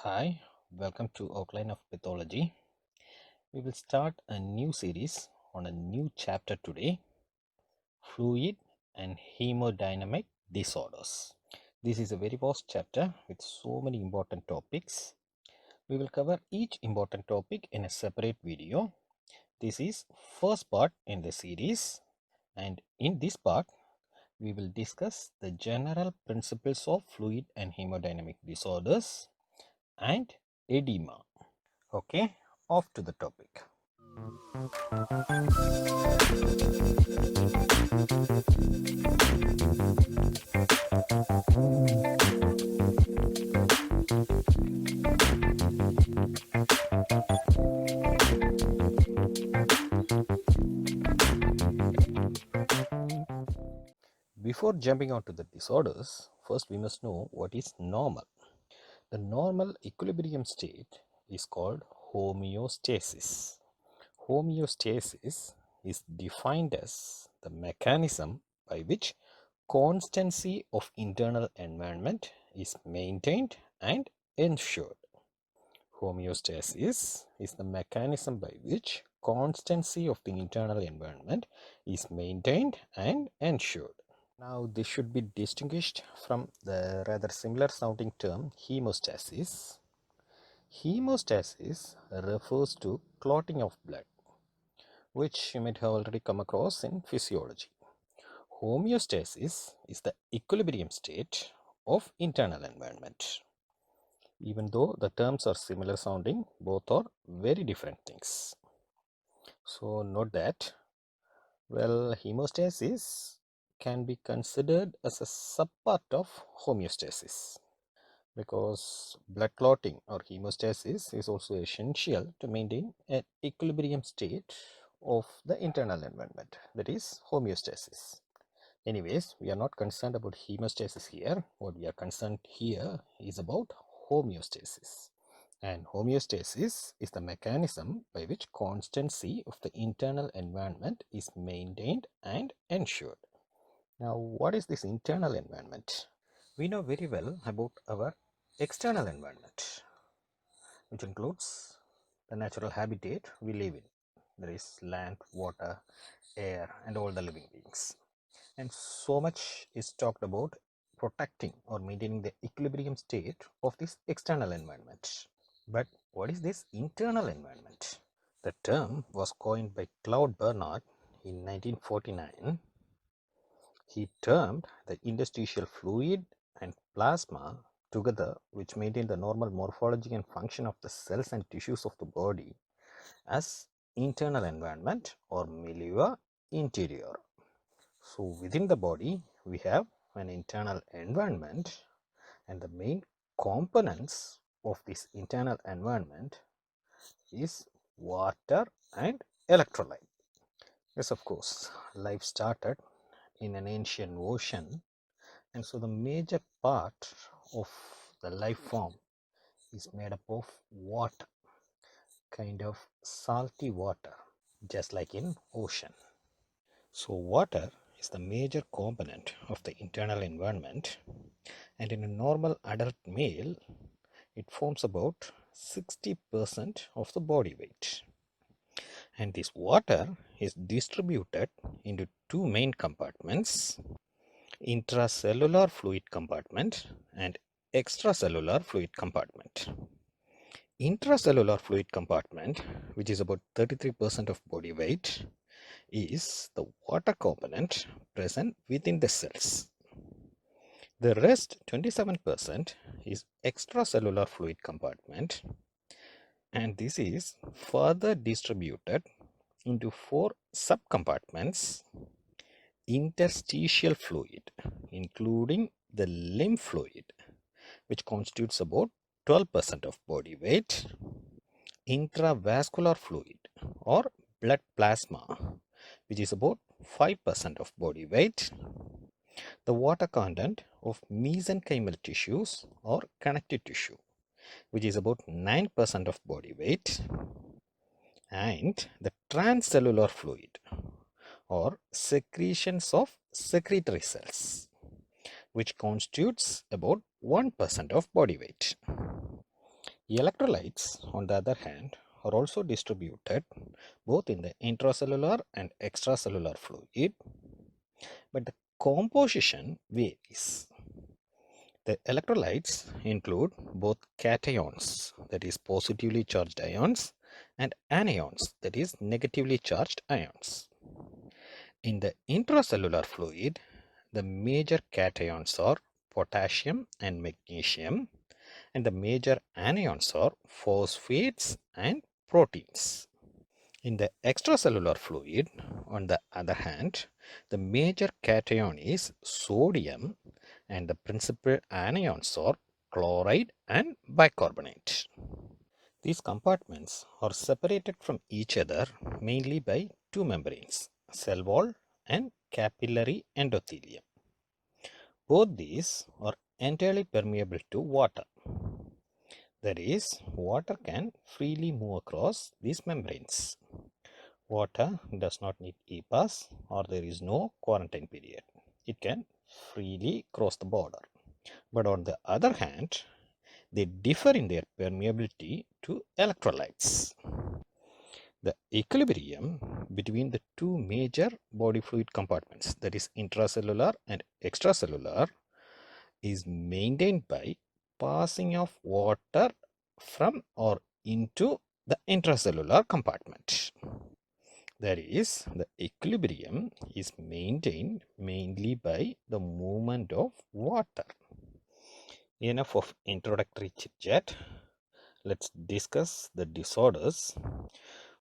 Hi, welcome to Outline of Pathology. We will start a new series on a new chapter today, Fluid and Hemodynamic Disorders. This is a very vast chapter with so many important topics. We will cover each important topic in a separate video. This is first part in the series, and in this part we will discuss the general principles of fluid and hemodynamic disorders and edema. Okay, off to the topic. Before jumping onto the disorders, first we must know what is normal. The normal equilibrium state is called homeostasis. Homeostasis is defined as the mechanism by which constancy of internal environment is maintained and ensured. Homeostasis is the mechanism by which constancy of the internal environment is maintained and ensured. Now, this should be distinguished from the rather similar sounding term hemostasis. Hemostasis refers to clotting of blood, which you might have already come across in physiology. Homeostasis is the equilibrium state of internal environment. Even though the terms are similar sounding, both are very different things. So note that, well, hemostasis can be considered as a subpart of homeostasis, because blood clotting or hemostasis is also essential to maintain an equilibrium state of the internal environment, that is homeostasis. Anyways, we are not concerned about hemostasis here. What we are concerned here is about homeostasis. And homeostasis is the mechanism by which constancy of the internal environment is maintained and ensured. Now, what is this internal environment? We know very well about our external environment, which includes the natural habitat we live in. There is land, water, air, and all the living beings. And so much is talked about protecting or maintaining the equilibrium state of this external environment. But what is this internal environment? The term was coined by Claude Bernard in 1949. He termed the interstitial fluid and plasma together, which maintain the normal morphology and function of the cells and tissues of the body, as internal environment or milieu interior. So within the body we have an internal environment, and the main components of this internal environment is water and electrolyte. Yes, of course, life started in an ancient ocean, and so the major part of the life form is made up of water, kind of salty water, just like in ocean. So water is the major component of the internal environment, and in a normal adult male it forms about 60% of the body weight. And this water is distributed into two main compartments: intracellular fluid compartment and extracellular fluid compartment. Intracellular fluid compartment, which is about 33% of body weight, is the water component present within the cells. The rest 27% is extracellular fluid compartment, and this is further distributed into four subcompartments: interstitial fluid, including the lymph fluid, which constitutes about 12% of body weight; intravascular fluid or blood plasma, which is about 5% of body weight; the water content of mesenchymal tissues or connective tissue, which is about 9% of body weight; and the transcellular fluid or secretions of secretory cells, which constitutes about 1% of body weight. Electrolytes, on the other hand, are also distributed both in the intracellular and extracellular fluid, but the composition varies. The electrolytes include both cations, that is positively charged ions, and anions, that is negatively charged ions. In the intracellular fluid, the major cations are potassium and magnesium, and the major anions are phosphates and proteins. In the extracellular fluid, on the other hand, the major cation is sodium and the principal anions are chloride and bicarbonate. These compartments are separated from each other mainly by two membranes, cell wall and capillary endothelium. Both these are entirely permeable to water. That is, water can freely move across these membranes. Water does not need e-pass or there is no quarantine period. It can freely cross the border. But on the other hand, they differ in their permeability to electrolytes. The equilibrium between the two major body fluid compartments, that is intracellular and extracellular, is maintained by passing of water from or into the intracellular compartment. That is, the equilibrium is maintained mainly by the movement of water. Enough of introductory chit chat. Let's discuss the disorders.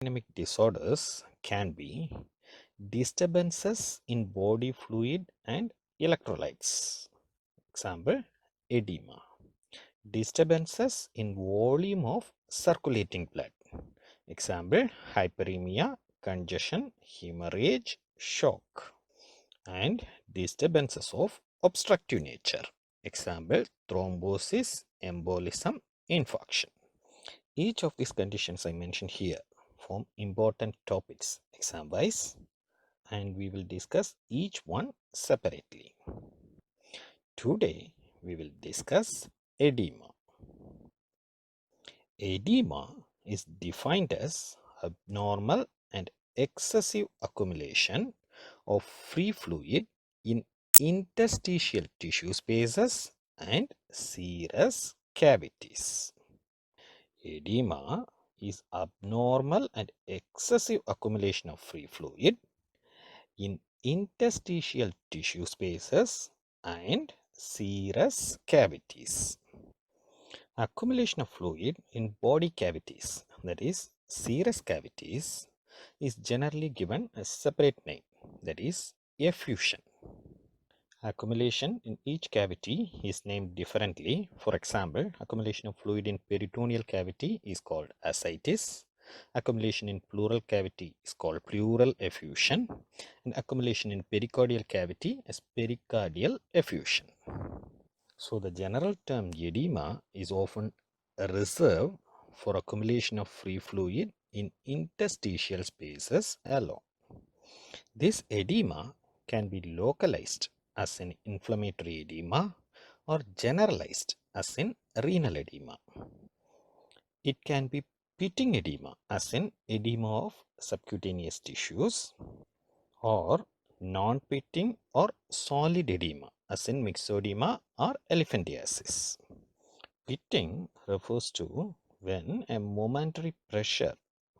Hemodynamic disorders can be disturbances in body fluid and electrolytes. Example, edema. Disturbances in volume of circulating blood. Example, hyperemia, congestion, hemorrhage, shock. And disturbances of obstructive nature. Example, thrombosis, embolism, infarction. Each of these conditions I mentioned here form important topics exam-wise, and we will discuss each one separately. Today, we will discuss edema. Edema is defined as abnormal and excessive accumulation of free fluid in interstitial tissue spaces and serous cavities. Edema is abnormal and excessive accumulation of free fluid in interstitial tissue spaces and serous cavities. Accumulation of fluid in body cavities, that is serous cavities, is generally given a separate name, that is effusion. Accumulation in each cavity is named differently. For example, accumulation of fluid in peritoneal cavity is called ascites. Accumulation in pleural cavity is called pleural effusion, and accumulation in pericardial cavity is pericardial effusion. So the general term edema is often reserved for accumulation of free fluid in interstitial spaces alone. This edema can be localized as an inflammatory edema or generalized as in renal edema. It can be pitting edema as in edema of subcutaneous tissues, or non-pitting or solid edema as in myxedema or elephantiasis. Pitting refers to when a momentary pressure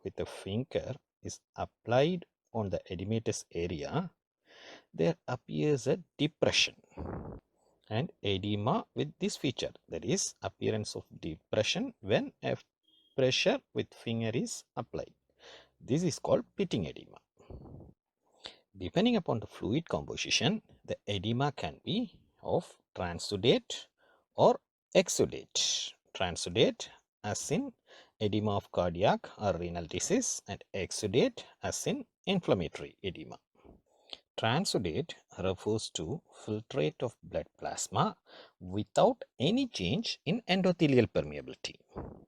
with a finger is applied on the edematous area, there appears a depression and edema with this feature, that is appearance of depression when a pressure with finger is applied. This is called pitting edema. Depending upon the fluid composition, the edema can be of transudate or exudate. Transudate as in edema of cardiac or renal disease, and exudate as in inflammatory edema. Transudate refers to filtrate of blood plasma without any change in endothelial permeability.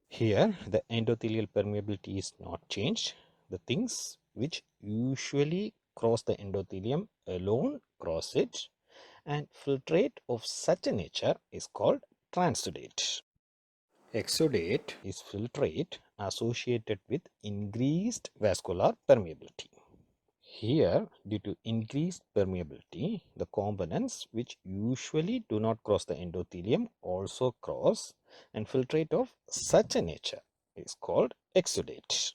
Here, the endothelial permeability is not changed. The things which usually cross the endothelium alone cross it, and filtrate of such a nature is called transudate. Exudate is filtrate associated with increased vascular permeability. Here, due to increased permeability, the components which usually do not cross the endothelium also cross, and filtrate of such a nature is called exudate.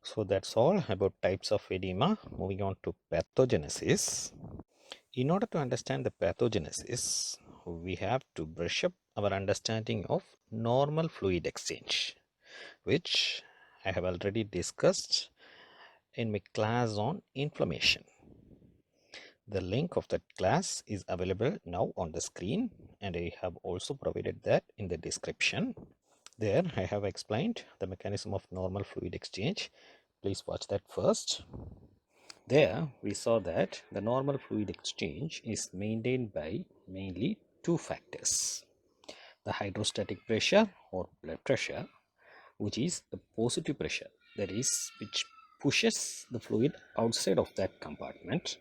So that's all about types of edema. Moving on to pathogenesis. In order to understand the pathogenesis, we have to brush up our understanding of normal fluid exchange, which I have already discussed in my class on inflammation. The link of that class is available now on the screen, and I have also provided that in the description. There I have explained the mechanism of normal fluid exchange. Please watch that first. There we saw that the normal fluid exchange is maintained by mainly two factors: the hydrostatic pressure or blood pressure, which is the positive pressure, that is, which pushes the fluid outside of that compartment,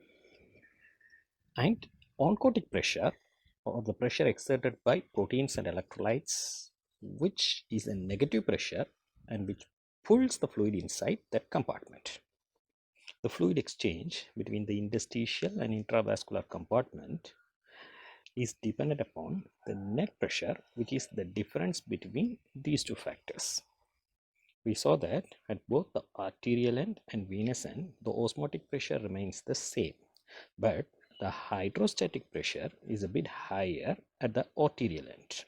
and oncotic pressure, or the pressure exerted by proteins and electrolytes, which is a negative pressure and which pulls the fluid inside that compartment. The fluid exchange between the interstitial and intravascular compartment is dependent upon the net pressure, which is the difference between these two factors. We saw that at both the arterial end and venous end, the osmotic pressure remains the same, but the hydrostatic pressure is a bit higher at the arterial end.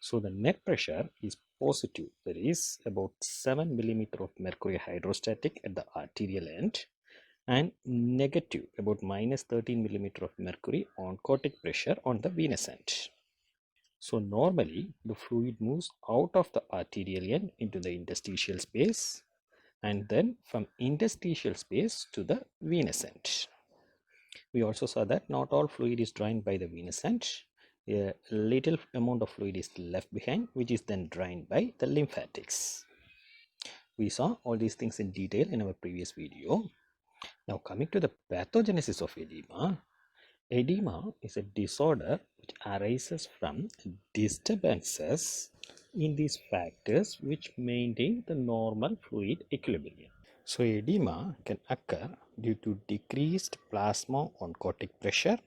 So the net pressure is positive, that is about 7 millimeter of mercury hydrostatic at the arterial end, and negative, about minus 13 millimeter of mercury oncotic pressure on the venous end. So normally the fluid moves out of the arterial end into the interstitial space, and then from interstitial space to the venous end. We also saw that not all fluid is drained by the venous end. A little amount of fluid is left behind, which is then drained by the lymphatics. We saw all these things in detail in our previous video. Now coming to the pathogenesis of edema. Edema is a disorder which arises from disturbances in these factors which maintain the normal fluid equilibrium. So edema can occur due to decreased plasma oncotic pressure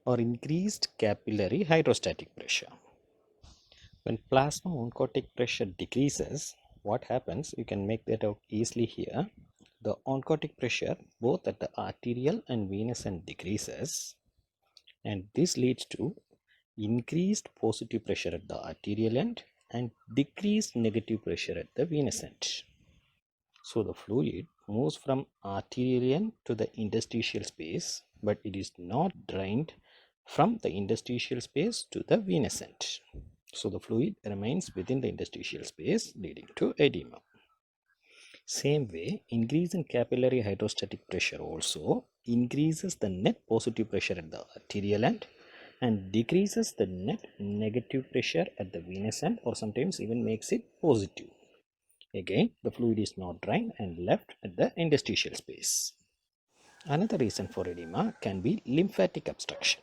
or increased capillary hydrostatic pressure. When plasma oncotic pressure decreases, what happens, you can make that out easily here. The oncotic pressure both at the arterial and venous end decreases, and this leads to increased positive pressure at the arterial end and decreased negative pressure at the venous end. So the fluid moves from arterial end to the interstitial space, but it is not drained from the interstitial space to the venous end. So the fluid remains within the interstitial space, leading to edema. Same way, increase in capillary hydrostatic pressure also increases the net positive pressure at the arterial end and decreases the net negative pressure at the venous end, or sometimes even makes it positive. Again, the fluid is not drained and left at the interstitial space. Another reason for edema can be lymphatic obstruction.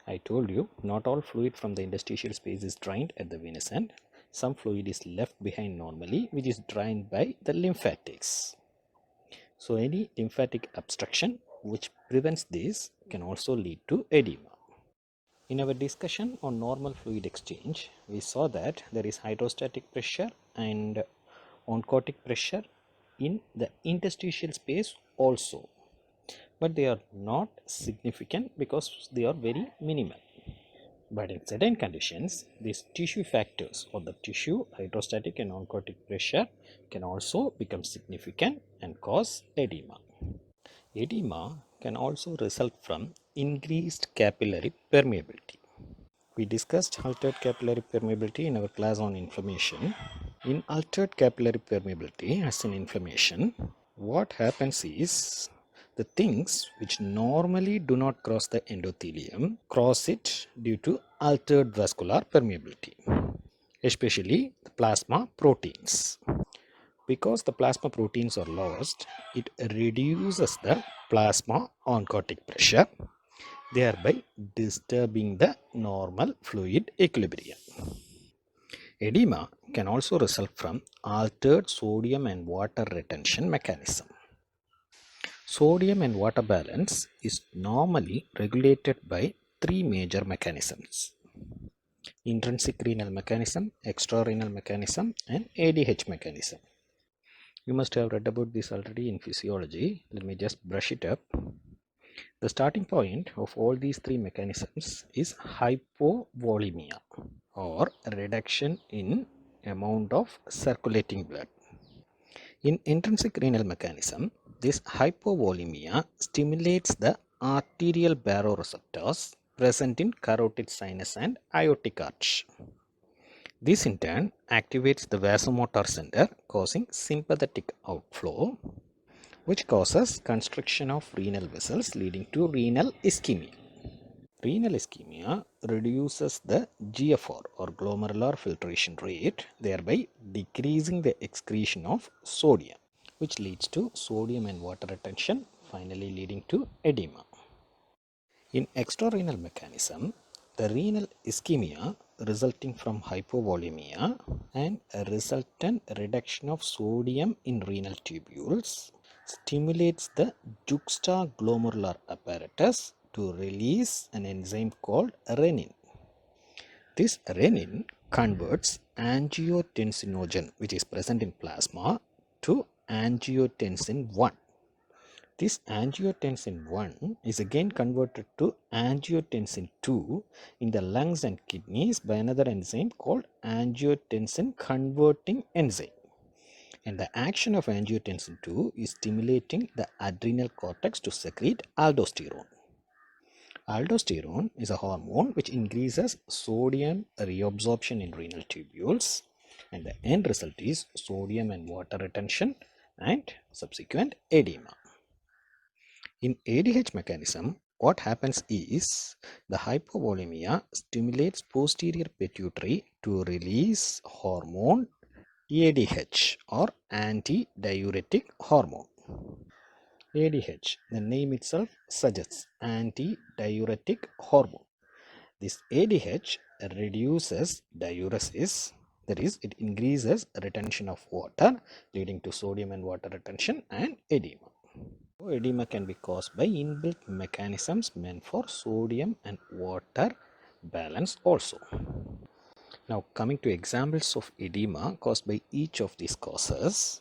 I told you not all fluid from the interstitial space is drained at the venous end. Some fluid is left behind normally, which is drained by the lymphatics. So any lymphatic obstruction which prevents this can also lead to edema. In our discussion on normal fluid exchange, we saw that there is hydrostatic pressure and oncotic pressure in the interstitial space also, but they are not significant because they are very minimal. But in certain conditions, these tissue factors or the tissue hydrostatic and oncotic pressure can also become significant and cause edema. Edema can also result from increased capillary permeability. We discussed altered capillary permeability in our class on inflammation. In altered capillary permeability, as in inflammation, what happens is the things which normally do not cross the endothelium cross it due to altered vascular permeability, especially the plasma proteins. Because the plasma proteins are lost, it reduces the plasma oncotic pressure, thereby disturbing the normal fluid equilibrium. Edema can also result from altered sodium and water retention mechanism. Sodium and water balance is normally regulated by three major mechanisms: intrinsic renal mechanism, extrarenal mechanism, and ADH mechanism. You must have read about this already in physiology. Let me just brush it up. The starting point of all these three mechanisms is hypovolemia, or reduction in amount of circulating blood. In intrinsic renal mechanism, this hypovolemia stimulates the arterial baroreceptors present in carotid sinus and aortic arch. This in turn activates the vasomotor center, causing sympathetic outflow, which causes constriction of renal vessels, leading to renal ischemia. Renal ischemia reduces the GFR, or glomerular filtration rate, thereby decreasing the excretion of sodium, which leads to sodium and water retention, finally leading to edema. In extrarenal mechanism, the renal ischemia resulting from hypovolemia and a resultant reduction of sodium in renal tubules stimulates the juxtaglomerular apparatus to release an enzyme called renin. This renin converts angiotensinogen, which is present in plasma, to angiotensin 1. This angiotensin 1 is again converted to angiotensin 2 in the lungs and kidneys by another enzyme called angiotensin converting enzyme. And the action of angiotensin 2 is stimulating the adrenal cortex to secrete aldosterone. Aldosterone is a hormone which increases sodium reabsorption in renal tubules, and the end result is sodium and water retention and subsequent edema. In ADH mechanism, what happens is the hypovolemia stimulates posterior pituitary to release hormone ADH, or antidiuretic hormone. ADH, the name itself suggests antidiuretic hormone. This ADH reduces diuresis, that is, it increases retention of water, leading to sodium and water retention and edema. Edema can be caused by inbuilt mechanisms meant for sodium and water balance also. Now, coming to examples of edema caused by each of these causes.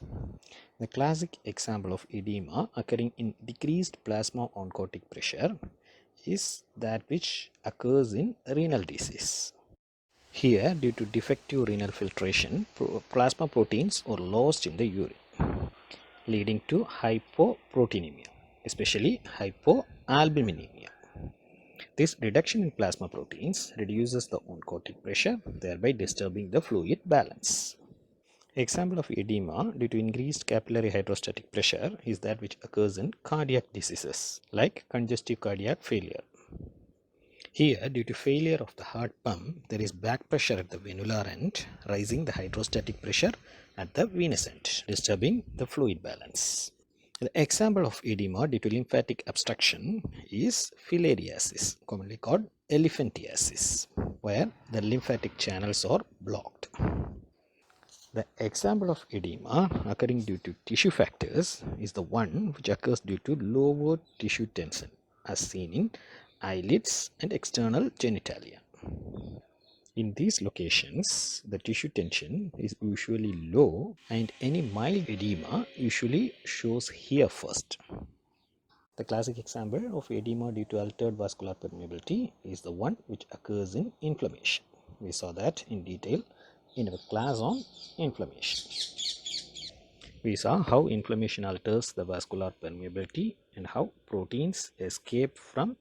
The classic example of edema occurring in decreased plasma oncotic pressure is that which occurs in renal disease. Here, due to defective renal filtration, plasma proteins are lost in the urine, leading to hypoproteinemia, especially hypoalbuminemia. This reduction in plasma proteins reduces the oncotic pressure, thereby disturbing the fluid balance. Example of edema due to increased capillary hydrostatic pressure is that which occurs in cardiac diseases like congestive cardiac failure. Here, due to failure of the heart pump, there is back pressure at the venular end, raising the hydrostatic pressure at the venous end, disturbing the fluid balance. The example of edema due to lymphatic obstruction is filariasis, commonly called elephantiasis, where the lymphatic channels are blocked. The example of edema occurring due to tissue factors is the one which occurs due to lower tissue tension, as seen in eyelids and external genitalia. In these locations, the tissue tension is usually low, and any mild edema usually shows here first. The classic example of edema due to altered vascular permeability is the one which occurs in inflammation. We saw that in detail in our class on inflammation. We saw how inflammation alters the vascular permeability and how proteins escape from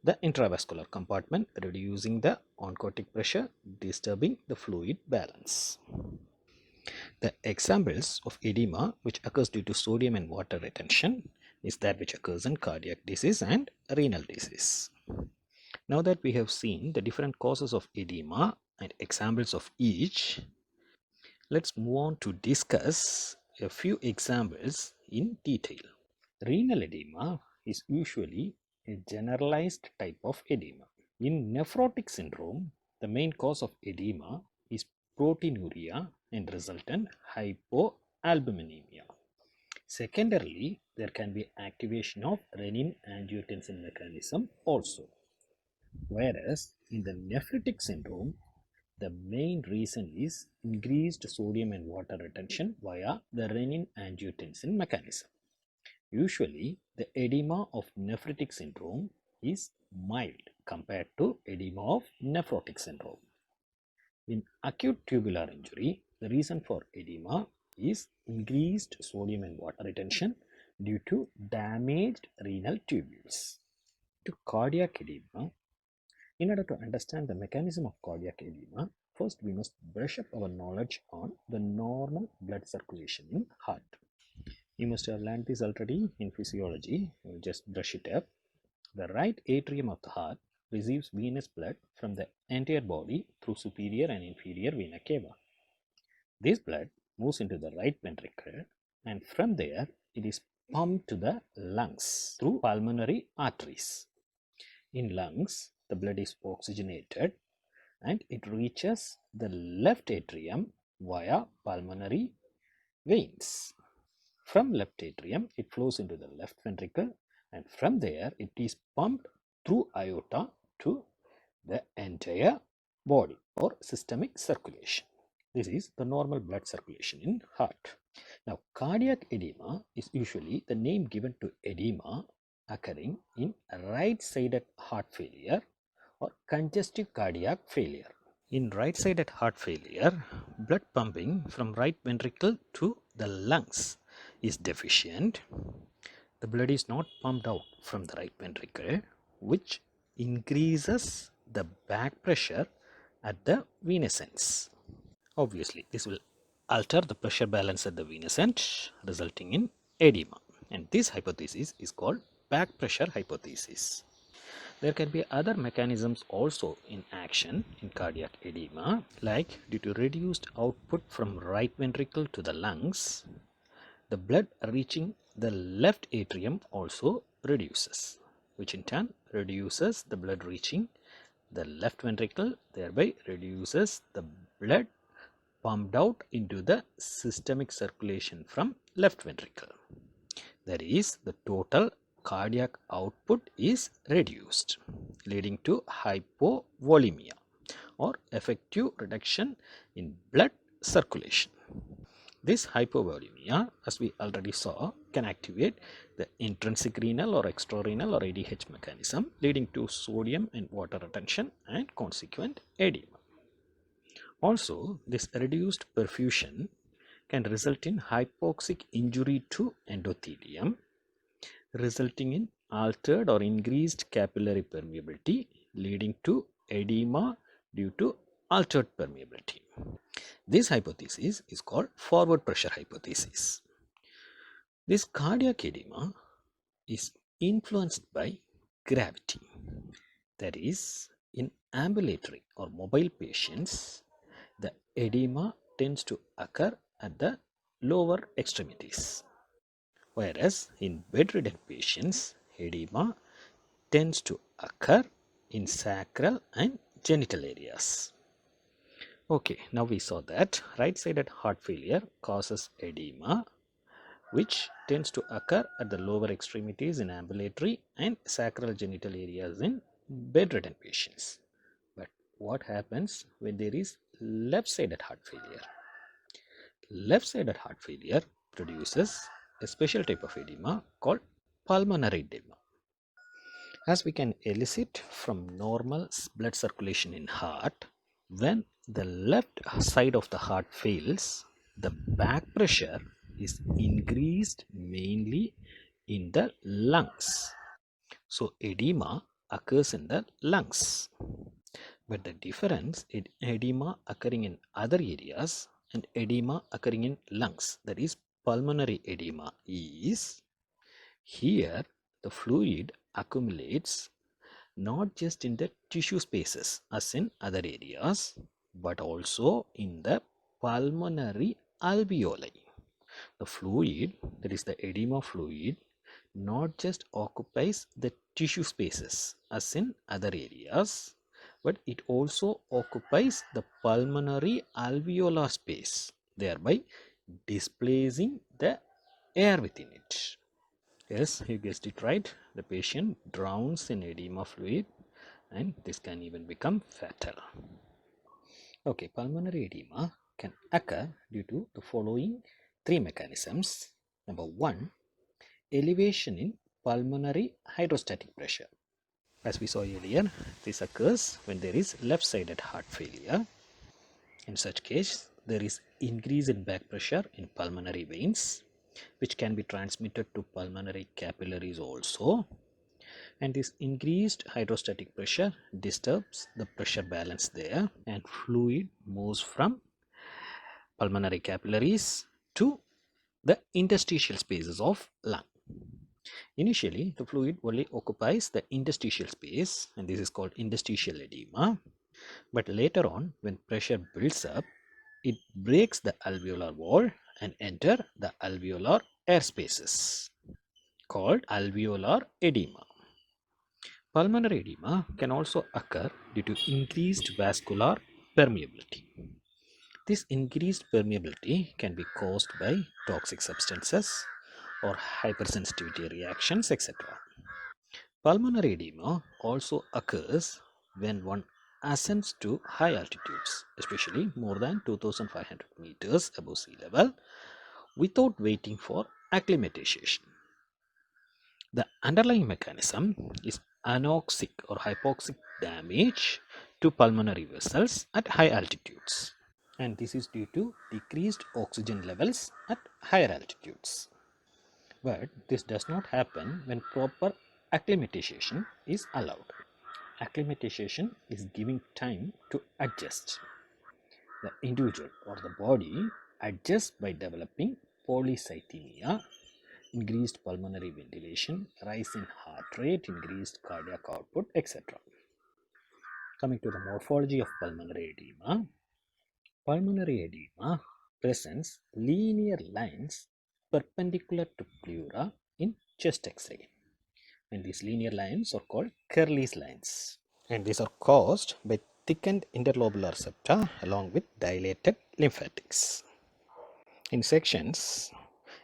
the intravascular compartment, reducing the oncotic pressure, disturbing the fluid balance. The examples of edema which occurs due to sodium and water retention is that which occurs in cardiac disease and renal disease. Now that we have seen the different causes of edema and examples of each, let's move on to discuss a few examples in detail. Renal edema is usually a generalized type of edema. In nephrotic syndrome, the main cause of edema is proteinuria and resultant hypoalbuminemia. Secondarily, there can be activation of renin-angiotensin mechanism also. Whereas in the nephritic syndrome, the main reason is increased sodium and water retention via the renin-angiotensin mechanism. Usually, the edema of nephritic syndrome is mild compared to edema of nephrotic syndrome. In acute tubular injury, the reason for edema is increased sodium and water retention due to damaged renal tubules. To cardiac edema, in order to understand the mechanism of cardiac edema, first we must brush up our knowledge on the normal blood circulation in heart. You must have learned this already in physiology. We'll just brush it up. The right atrium of the heart receives venous blood from the entire body through superior and inferior vena cava. This blood moves into the right ventricle, and from there it is pumped to the lungs through pulmonary arteries. In lungs, the blood is oxygenated and it reaches the left atrium via pulmonary veins. From left atrium, it flows into the left ventricle, and from there it is pumped through aorta to the entire body or systemic circulation. This is the normal blood circulation in heart. Now, cardiac edema is usually the name given to edema occurring in right-sided heart failure or congestive cardiac failure. In right-sided heart failure, blood pumping from right ventricle to the lungs is deficient. The blood is not pumped out from the right ventricle, which increases the back pressure at the venous ends. Obviously, this will alter the pressure balance at the venous end, resulting in edema. And this hypothesis is called back pressure hypothesis. There can be other mechanisms also in action in cardiac edema, like due to reduced output from right ventricle to the lungs, the blood reaching the left atrium also reduces, which in turn reduces the blood reaching the left ventricle, thereby reduces the blood pumped out into the systemic circulation from left ventricle. That is, the total cardiac output is reduced, leading to hypovolemia or effective reduction in blood circulation. This hypovolemia, as we already saw, can activate the intrinsic renal or extrarenal or ADH mechanism, leading to sodium and water retention and consequent edema. Also, this reduced perfusion can result in hypoxic injury to endothelium, resulting in altered or increased capillary permeability, leading to edema due to altered permeability. This hypothesis is called forward pressure hypothesis. This cardiac edema is influenced by gravity. That is, in ambulatory or mobile patients, the edema tends to occur at the lower extremities. Whereas in bedridden patients, edema tends to occur in sacral and genital areas. Okay, now we saw that right-sided heart failure causes edema, which tends to occur at the lower extremities in ambulatory and sacral genital areas in bedridden patients. But what happens when there is left-sided heart failure? Left-sided heart failure produces a special type of edema called pulmonary edema. As we can elicit from normal blood circulation in heart, when the left side of the heart fails, the back pressure is increased mainly in the lungs. So edema occurs in the lungs. But the difference in edema occurring in other areas and edema occurring in lungs, that is pulmonary edema, is here the fluid accumulates not just in the tissue spaces as in other areas, but also in the pulmonary alveoli. The fluid, that is the edema fluid, not just occupies the tissue spaces as in other areas, but it also occupies the pulmonary alveolar space, thereby displacing the air within it. Yes, you guessed it right. The patient drowns in edema fluid, and this can even become fatal. Okay, pulmonary edema can occur due to the following three mechanisms. Number one, elevation in pulmonary hydrostatic pressure. As we saw earlier, this occurs when there is left-sided heart failure. In such case, there is increase in back pressure in pulmonary veins, which can be transmitted to pulmonary capillaries also. And this increased hydrostatic pressure disturbs the pressure balance there, and fluid moves from pulmonary capillaries to the interstitial spaces of lung. Initially, the fluid only occupies the interstitial space, and this is called interstitial edema. But later on, when pressure builds up, it breaks the alveolar wall and enter the alveolar air spaces, called alveolar edema. Pulmonary edema can also occur due to increased vascular permeability. This increased permeability can be caused by toxic substances or hypersensitivity reactions, etc. Pulmonary edema also occurs when one ascends to high altitudes, especially more than 2500 meters above sea level, without waiting for acclimatization. The underlying mechanism is anoxic or hypoxic damage to pulmonary vessels at high altitudes, and this is due to decreased oxygen levels at higher altitudes. But this does not happen when proper acclimatization is allowed. Acclimatization is giving time to adjust. The individual or the body adjusts by developing polycythemia, increased pulmonary ventilation, rise in heart rate, increased cardiac output, etc. Coming to the morphology of pulmonary edema presents linear lines perpendicular to pleura in chest X-ray, and these linear lines are called Kerley's lines, and these are caused by thickened interlobular septa along with dilated lymphatics. In sections,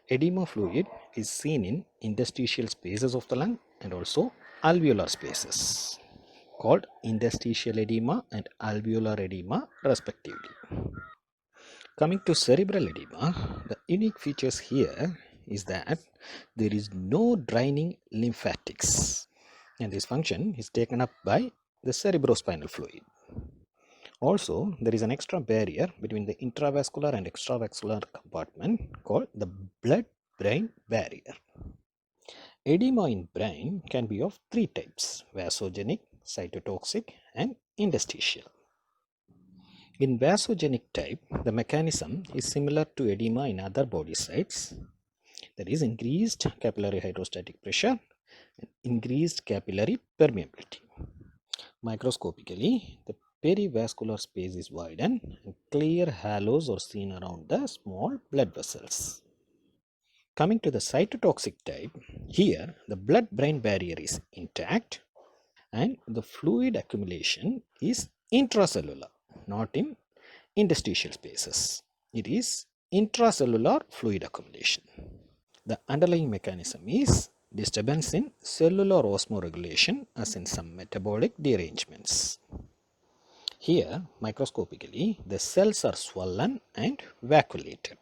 edema fluid is seen in interstitial spaces of the lung and also alveolar spaces, called interstitial edema and alveolar edema respectively. Coming to cerebral edema, the unique features here is that there is no draining lymphatics, and this function is taken up by the cerebrospinal fluid. Also, there is an extra barrier between the intravascular and extravascular compartment called the blood-brain barrier. Edema in brain can be of three types: vasogenic, cytotoxic, and interstitial. In vasogenic type, the mechanism is similar to edema in other body sites. There is increased capillary hydrostatic pressure and increased capillary permeability. Microscopically, the perivascular space is widened and clear halos are seen around the small blood vessels. Coming to the cytotoxic type, here the blood-brain barrier is intact and the fluid accumulation is intracellular, not in interstitial spaces. It is intracellular fluid accumulation. The underlying mechanism is disturbance in cellular osmoregulation, as in some metabolic derangements. Here, microscopically, the cells are swollen and vacuolated.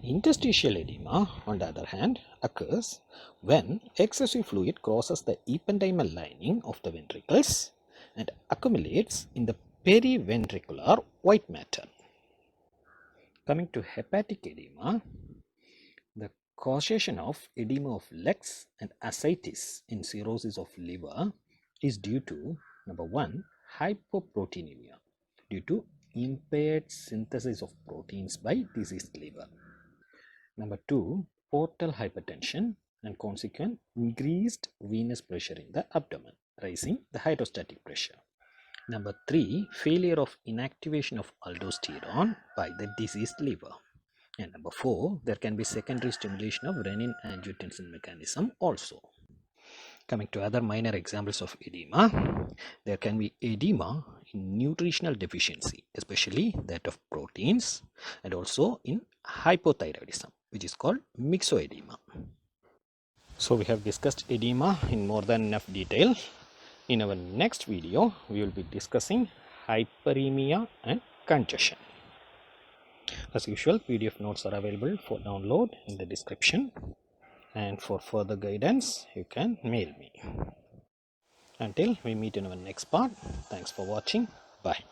Interstitial edema, on the other hand, occurs when excessive fluid crosses the ependymal lining of the ventricles and accumulates in the periventricular white matter. Coming to hepatic edema, the causation of edema of legs and ascites in cirrhosis of liver is due to, number one, hypoproteinemia, due to impaired synthesis of proteins by diseased liver. Number two, portal hypertension and consequent increased venous pressure in the abdomen, raising the hydrostatic pressure. Number three, failure of inactivation of aldosterone by the diseased liver. And number four, there can be secondary stimulation of renin angiotensin mechanism also. Coming to other minor examples of edema, there can be edema in nutritional deficiency, especially that of proteins, and also in hypothyroidism, which is called myxoedema. So we have discussed edema in more than enough detail. In our next video, we will be discussing hyperemia and congestion. As usual, PDF notes are available for download in the description, and for further guidance you can mail me. Until we meet in our next part, thanks for watching. Bye.